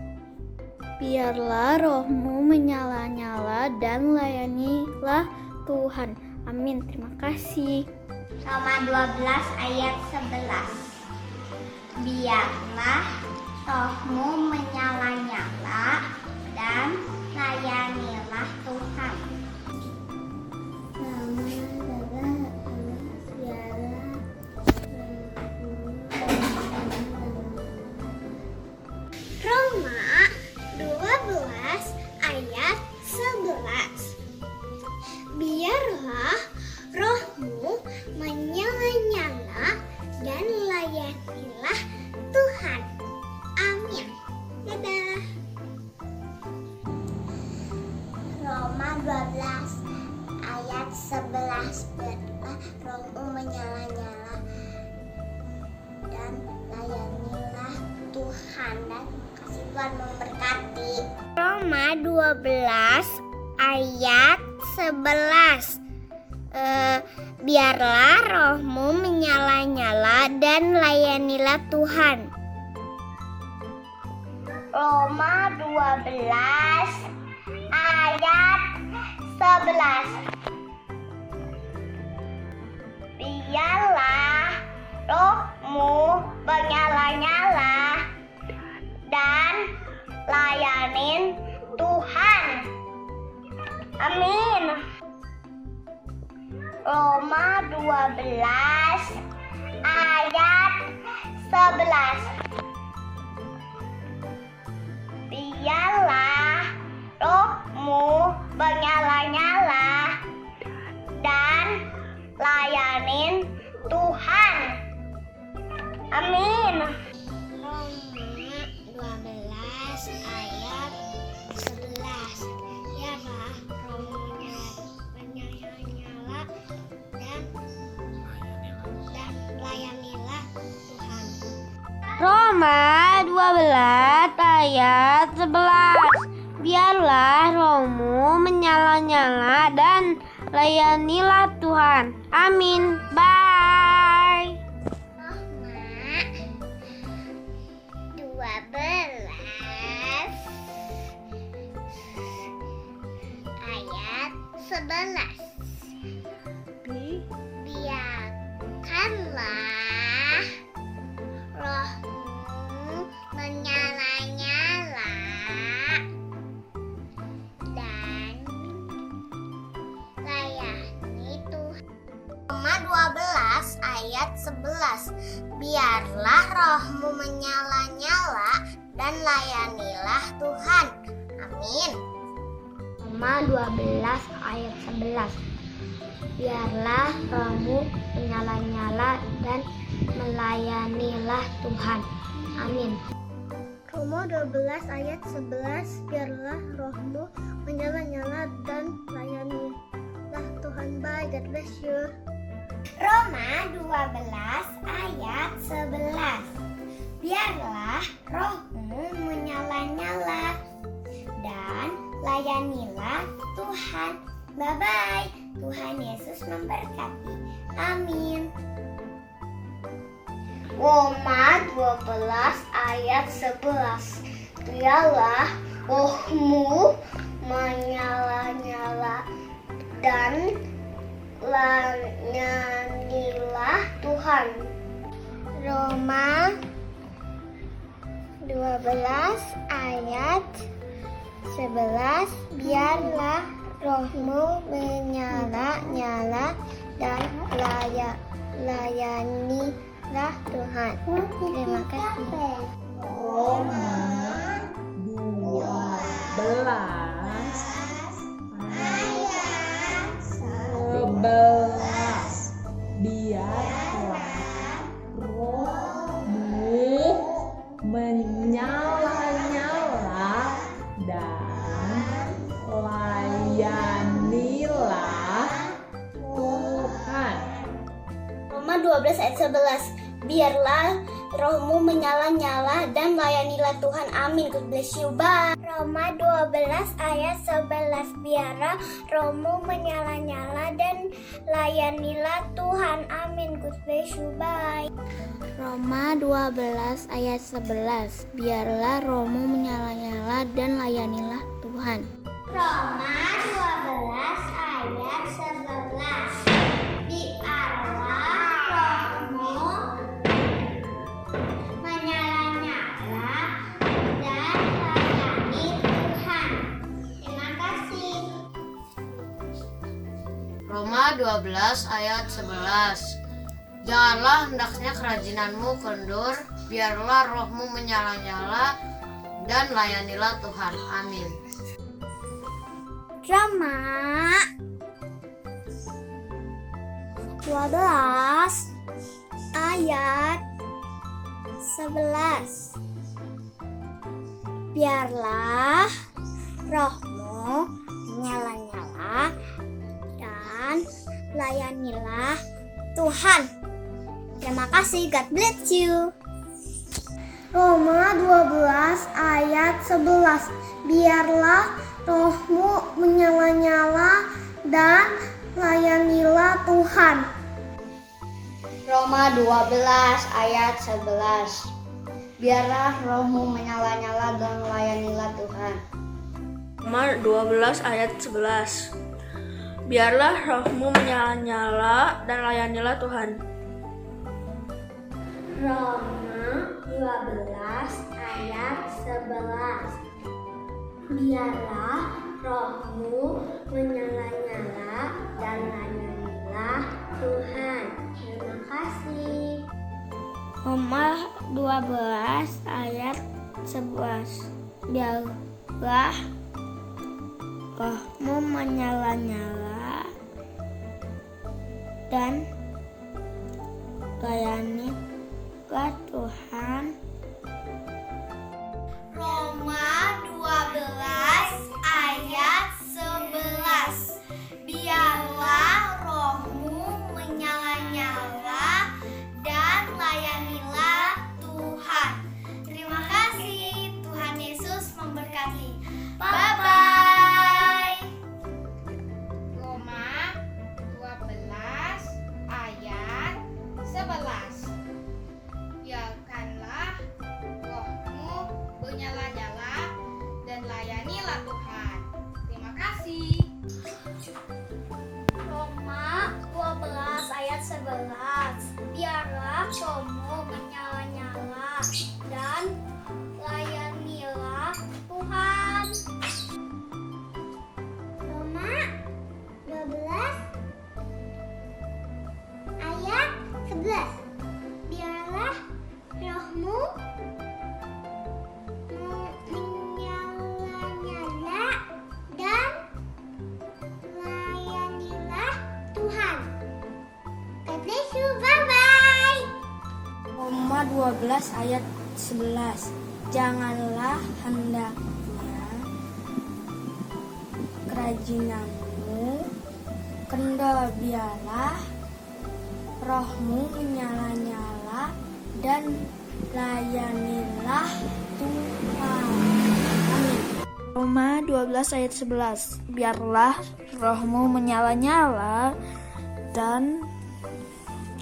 Biarlah rohmu menyala-nyala dan layanilah Tuhan. Amin. Terima kasih. Roma 12 ayat 11. Biarlah rohmu menyala-nyala dan layanilah Tuhan. Roma 12 ayat 11. Biarlah rohmu menyala-nyala dan layanilah Tuhan. Amin. Dadah. Roma 12 ayat 11. Biarlah rohmu menyala-nyala dan layanilah Tuhan. Dan kasih Tuhan memberkati. Roma 12 ayat 11. Biarlah rohmu menyala-nyala dan layanilah Tuhan. Roma 12 ayat 11. Biarlah rohmu menyala-nyala dan layanin Tuhan. Amin. Roma 12 ayat 11. Biarlah rohmu menyala-nyala dan layanin Tuhan. Amin. Roma 12 ayat 11. Biarlah rohmu menyala-nyala dan layanilah Tuhan. Roma 12 ayat 11. Biarlah rohmu menyala-nyala dan layanilah Tuhan. Amin. Bye. Roma 12 ayat 11. Biarkanlah rohmu menyala-nyala dan layani Tuhan. Roma 12 ayat 11. Biarlah rohmu menyala-nyala dan layanilah Tuhan. Amin. Roma 12 ayat 11. Biarlah rohmu menyala-nyala dan melayanilah Tuhan. Amin. Roma 12 ayat 11. Biarlah rohmu menyala-nyala dan layanilah Tuhan. Bye, God bless you. Roma 12 ayat 11. Biarlah rohmu menyala-nyala dan layanilah Tuhan. Bye-bye. Tuhan Yesus memberkati. Amin. Roma 12 ayat 11. Biarlah rohmu menyala-nyala dan layanilah Tuhan. Roma 12 ayat 11. Biarlah rohmu menyala-nyala dan layanilah Tuhan. Terima kasih. Roma 12 ayat 11. Biarlah rohmu menyala-nyala dan layanilah Tuhan. Roma 12 ayat 11. Biarlah rohmu menyala-nyala dan layanilah Tuhan. Amin. God bless you. Bye. Roma 12 ayat 11. Biarlah rohmu menyala-nyala dan layanilah Tuhan. Amin. Good bless you. Bye. Roma 12 ayat 11. Biarlah rohmu menyala-nyala dan layanilah Tuhan. Roma 12 ayat 11. Biarlah rohmu menyala-nyala dan layani Tuhan. Terima kasih. Roma 12 ayat 11. Janganlah hendaknya kerajinanmu kendur, biarlah rohmu menyala-nyala dan layanilah Tuhan. Amin. Roma 12 ayat 11. Biarlah rohmu menyala-nyala dan layanilah Tuhan. Terima kasih. God bless you. Roma 12 ayat 11. Biarlah rohmu menyala-nyala dan layanilah Tuhan. Roma 12 ayat 11. Biarlah rohmu menyala-nyala dan layanilah Tuhan. Roma 12 ayat 11. Biarlah rohmu menyala-nyala dan layanilah Tuhan. Roma 12 ayat 11. Biarlah rohmu menyala-nyala dan layanilah Tuhan. Terima kasih. Roma 12 ayat 11. Biarlah rohmu menyala-nyala dan layanilah Tuhan. Roma 12 ayat 11. Biarlah rohmu menyala-nyala dan layanilah Tuhan. Terima kasih. Tuhan Yesus memberkati. Bye-bye. Roma 12 ayat 11. Biarkanlah rohmu menyala-nyala dan layanilah Tuhan. Terima kasih. Roma 12 ayat 11. Biarlah rohmu menyala-nyala dan layanilah Tuhan. Roma 12 ayat 11. Biarlah rohmu menyala-nyala dan layanilah Tuhan. God bless you. Bye-bye. Roma 12 ayat 11. Janganlah hendaknya kerajinanmu kendor, biarlah rohmu menyala-nyala dan layanilah Tuhan. Amin. Roma 12 ayat 11. Biarlah rohmu menyala-nyala dan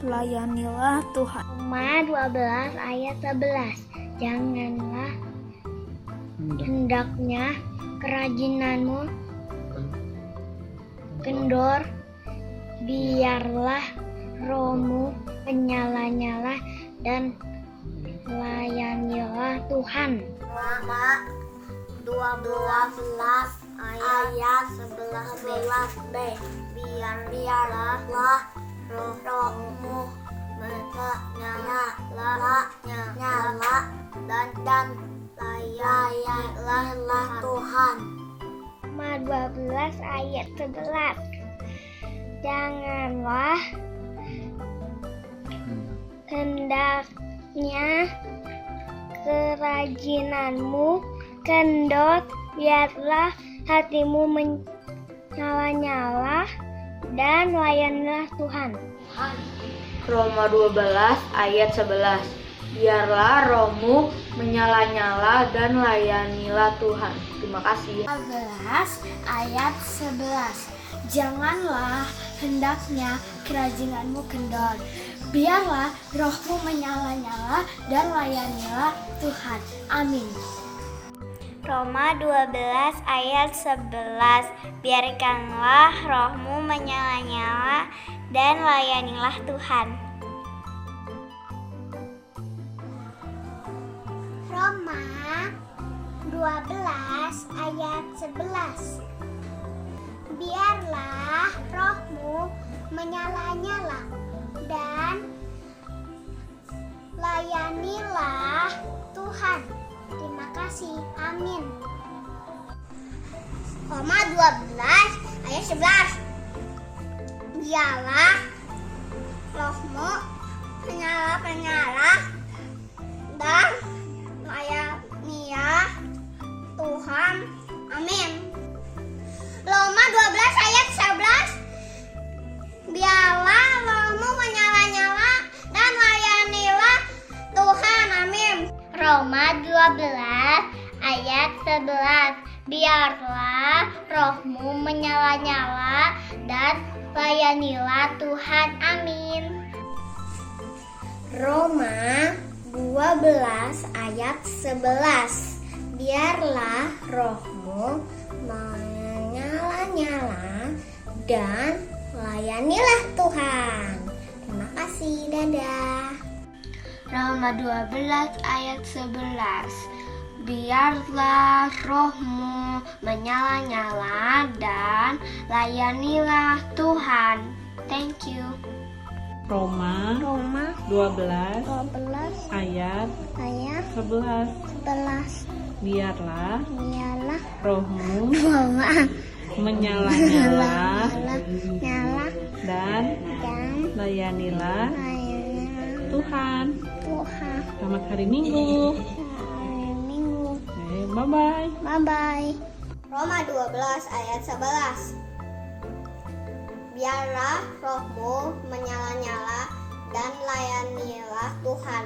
layanilah Tuhan. Roma 12 ayat 11. Janganlah hendaknya kerajinanmu kendor, biarlah rohmu menyala-nyala dan layanilah Tuhan. Roma 12 ayat 11b. Biarlah rohmu menyala dan layanilah Tuhan. Roma 12 ayat 11. Janganlah hendaknya kerajinanmu kendor, biarlah hatimu menyala-nyala dan layanilah Tuhan. Roma 12 ayat 11. biarlah rohmu menyala-nyala dan layanilah Tuhan. Terima kasih. 11 ayat 11. Janganlah hendaknya kerajinanmu kendor. Biarlah rohmu menyala-nyala dan layanilah Tuhan. Amin. Roma 12 ayat 11. Biarkanlah rohmu menyala-nyala dan layanilah Tuhan. Roma 12 ayat 11. Biarlah rohmu menyala-nyala dan layanilah Tuhan. Terima kasih. Amin. Roma 12 ayat 11. Biarlah rohmu menyala-nyala dan layanilah Tuhan. Amin. Roma 12 ayat 11. Biarlah rohmu menyala-nyala dan layanilah Tuhan. Amin. Roma 12 ayat 11. Biarlah rohmu menyala-nyala dan layanilah Tuhan. Amin. Roma 12 ayat 11. Biarlah rohmu menyala-nyala dan layanilah Tuhan. Terima kasih, dadah. Roma 12 ayat 11. Biarlah rohmu menyala-nyala dan layanilah Tuhan. Thank you. Roma 12 ayat 11. Biarlah rohmu menyala-nyala dan layanilah Tuhan. Selamat hari Minggu. Bye-bye. Bye-bye. Roma 12 ayat 11. Biarlah rohmu menyala-nyala dan layanilah Tuhan.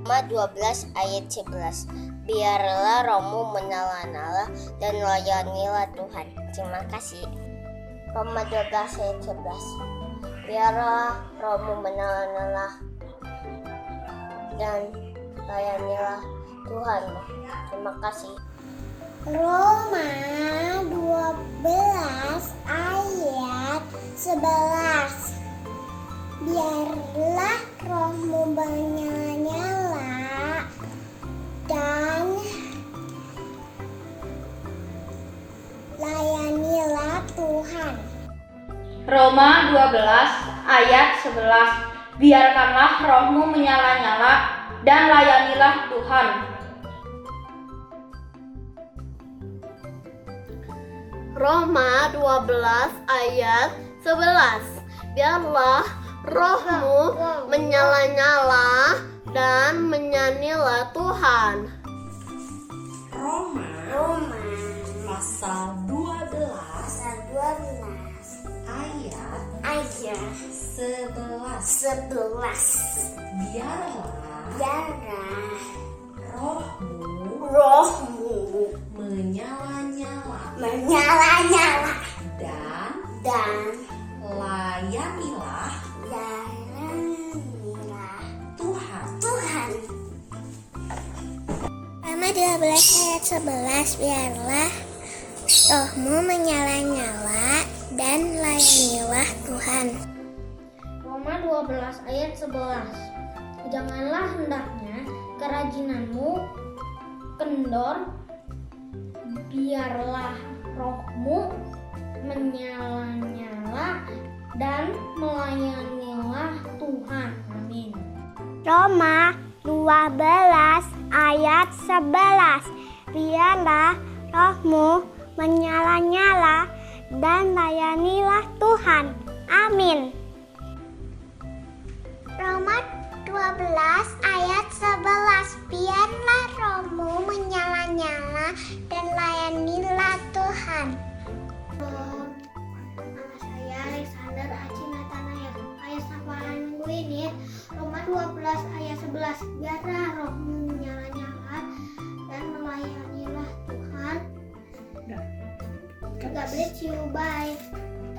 Roma 12 ayat 11. Biarlah rohmu menyala-nyala dan layanilah Tuhan. Terima kasih. Roma 12 ayat 11. Biarlah rohmu menyala-nyala dan layanilah Tuhan. Terima kasih. Roma 12 ayat 11. Biarlah rohmu menyala-nyala dan layanilah Tuhan. Roma 12 ayat 11. Biarkanlah rohmu menyala-nyala dan layanilah Tuhan. Roma 12 ayat 11. Biarlah rohmu menyala-nyala dan menyanilah Tuhan. Roma pasal 12 ayat 11. Biarlah rohmu menyala-nyala dan layanilah Tuhan. Roma 12 ayat 11. Biarlah rohmu menyala-nyala dan layanilah Tuhan. Roma 12 ayat 11. Janganlah hendaknya kerajinanmu kendor. Biarlah rohmu menyala-nyala dan melayanilah Tuhan. Amin. Roma 12 ayat 11. Biarlah rohmu menyala-nyala dan layanilah Tuhan. Amin. Roma 12 ayat 11. Biarlah rohmu menyala-nyala dan layanilah Tuhan. Nama saya Alexander Aci Natanaya. Ayat sapaan minggu ini Roma 12 ayat 11. 11. Biarlah rohmu menyala-nyala dan melayanilah Tuhan. God bless you, bye.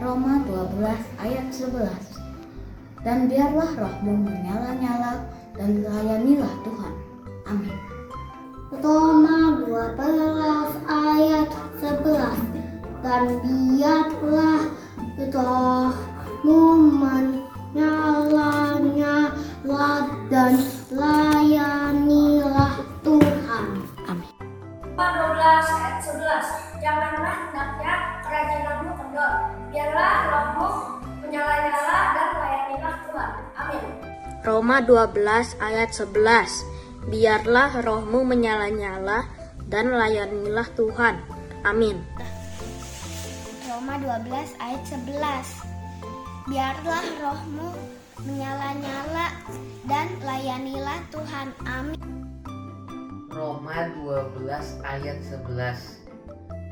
Roma 12 ayat 11. Dan biarlah rohmu menyala-nyala dan layanilah Tuhan. Amin. Roma 12 ayat 11. Dan biarlah rohmu menyala-nyala dan layanilah Tuhan. Amin. Roma 12 ayat 11. Janganlah hendaknya kerajinanmu kendor. Biarlah rohmu menyala-nyala dan layanilah Tuhan. Amin. Roma 12 ayat 11. Biarlah rohmu menyala-nyala dan layanilah Tuhan. Amin. Roma 12 ayat 11. Biarlah rohmu menyala-nyala dan layanilah Tuhan. Amin. Roma 12 ayat 11.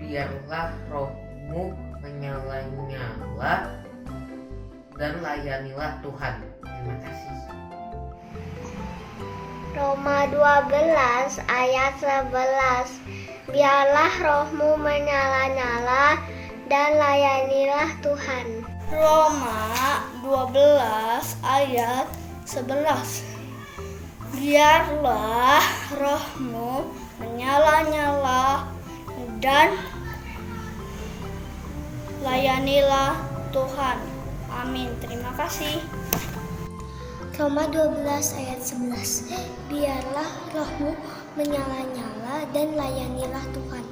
Biarlah rohmu menyala-nyala dan layanilah Tuhan. Terima kasih. Roma 12 ayat 11. Biarlah rohmu menyala-nyala dan layanilah Tuhan. Roma 12 ayat 11. Biarlah rohmu menyala-nyala dan layanilah Tuhan. Amin. Terima kasih. Roma 12 ayat 11. Biarlah rohmu menyala-nyala dan layanilah Tuhan.